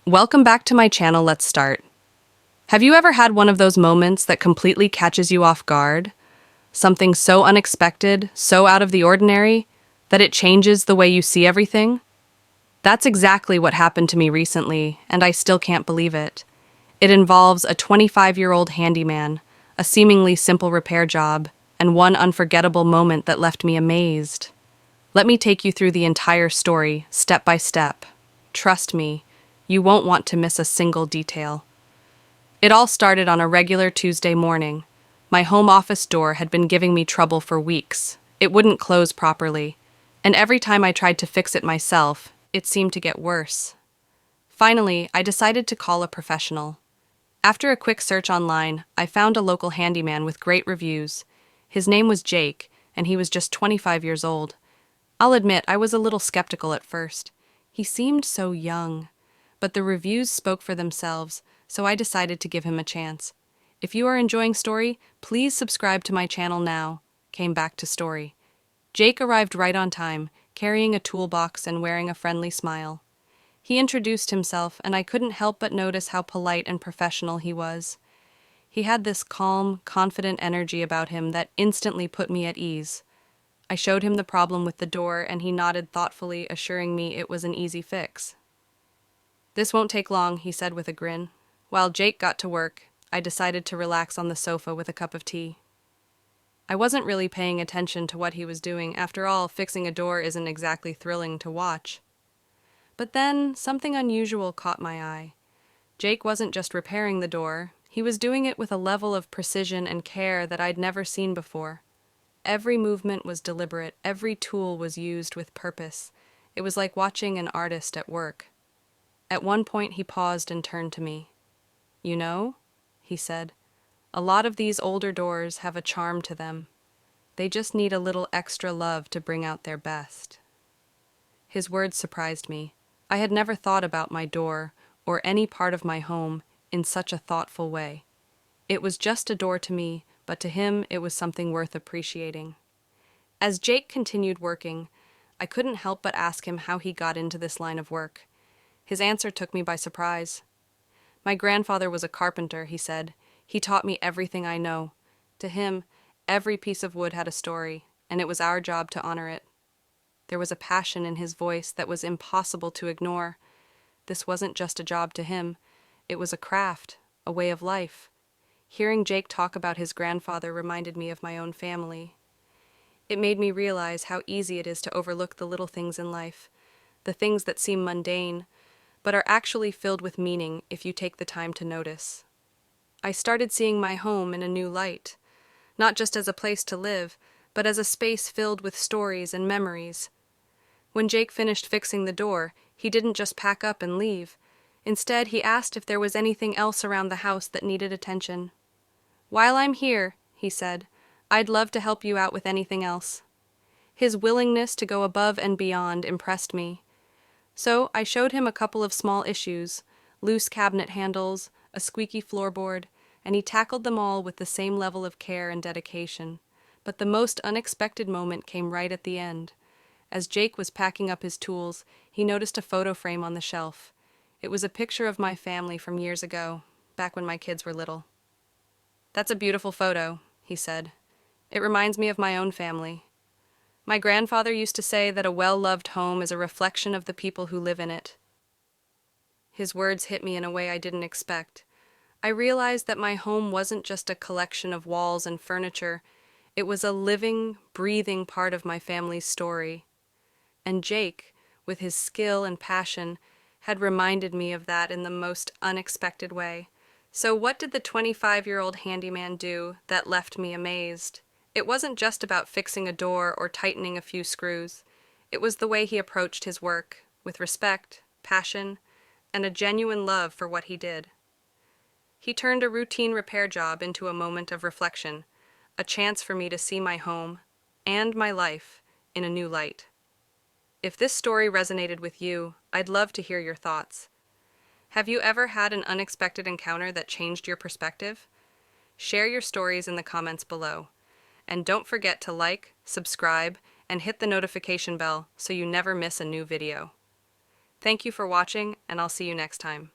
Welcome back to my channel. Let's start. Have you ever had one of those moments that completely catches you off guard? Something so unexpected, so out of the ordinary, that it changes the way you see everything? That's exactly what happened to me recently, and I still can't believe it. It involves a 25-year-old handyman, a seemingly simple repair job, and one unforgettable moment that left me amazed. Let me take you through the entire story, step by step. Trust me, you won't want to miss a single detail. It all started on a regular Tuesday morning. My home office door had been giving me trouble for weeks. It wouldn't close properly, and every time I tried to fix it myself, it seemed to get worse. Finally, I decided to call a professional. After a quick search online, I found a local handyman with great reviews. His name was Jake, and he was just 25 years old. I'll admit, I was a little skeptical at first. He seemed so young, but the reviews spoke for themselves, so I decided to give him a chance. If you are enjoying Story, please subscribe to my channel now. Came back to Story. Jake arrived right on time, carrying a toolbox and wearing a friendly smile. He introduced himself, and I couldn't help but notice how polite and professional he was. He had this calm, confident energy about him that instantly put me at ease. I showed him the problem with the door, and he nodded thoughtfully, assuring me it was an easy fix. "This won't take long," he said with a grin. While Jake got to work, I decided to relax on the sofa with a cup of tea. I wasn't really paying attention to what he was doing. After all, fixing a door isn't exactly thrilling to watch. But then, something unusual caught my eye. Jake wasn't just repairing the door, he was doing it with a level of precision and care that I'd never seen before. Every movement was deliberate, every tool was used with purpose. It was like watching an artist at work. At one point he paused and turned to me. "You know," he said, "a lot of these older doors have a charm to them. They just need a little extra love to bring out their best." His words surprised me. I had never thought about my door, or any part of my home, in such a thoughtful way. It was just a door to me, but to him it was something worth appreciating. As Jake continued working, I couldn't help but ask him how he got into this line of work. His answer took me by surprise. "My grandfather was a carpenter," he said. "He taught me everything I know. To him, every piece of wood had a story, and it was our job to honor it." There was a passion in his voice that was impossible to ignore. This wasn't just a job to him. It was a craft, a way of life. Hearing Jake talk about his grandfather reminded me of my own family. It made me realize how easy it is to overlook the little things in life, the things that seem mundane, but are actually filled with meaning if you take the time to notice. I started seeing my home in a new light, not just as a place to live, but as a space filled with stories and memories. When Jake finished fixing the door, he didn't just pack up and leave. Instead, he asked if there was anything else around the house that needed attention. "While I'm here," he said, "I'd love to help you out with anything else." His willingness to go above and beyond impressed me. So I showed him a couple of small issues, loose cabinet handles, a squeaky floorboard, and he tackled them all with the same level of care and dedication. But the most unexpected moment came right at the end. As Jake was packing up his tools, he noticed a photo frame on the shelf. It was a picture of my family from years ago, back when my kids were little. "That's a beautiful photo," he said. "It reminds me of my own family. My grandfather used to say that a well-loved home is a reflection of the people who live in it." His words hit me in a way I didn't expect. I realized that my home wasn't just a collection of walls and furniture. It was a living, breathing part of my family's story. And Jake, with his skill and passion, had reminded me of that in the most unexpected way. So what did the 25-year-old handyman do that left me amazed? It wasn't just about fixing a door or tightening a few screws. It was the way he approached his work, with respect, passion, and a genuine love for what he did. He turned a routine repair job into a moment of reflection, a chance for me to see my home and my life in a new light. If this story resonated with you, I'd love to hear your thoughts. Have you ever had an unexpected encounter that changed your perspective? Share your stories in the comments below. And don't forget to like, subscribe, and hit the notification bell so you never miss a new video. Thank you for watching, and I'll see you next time.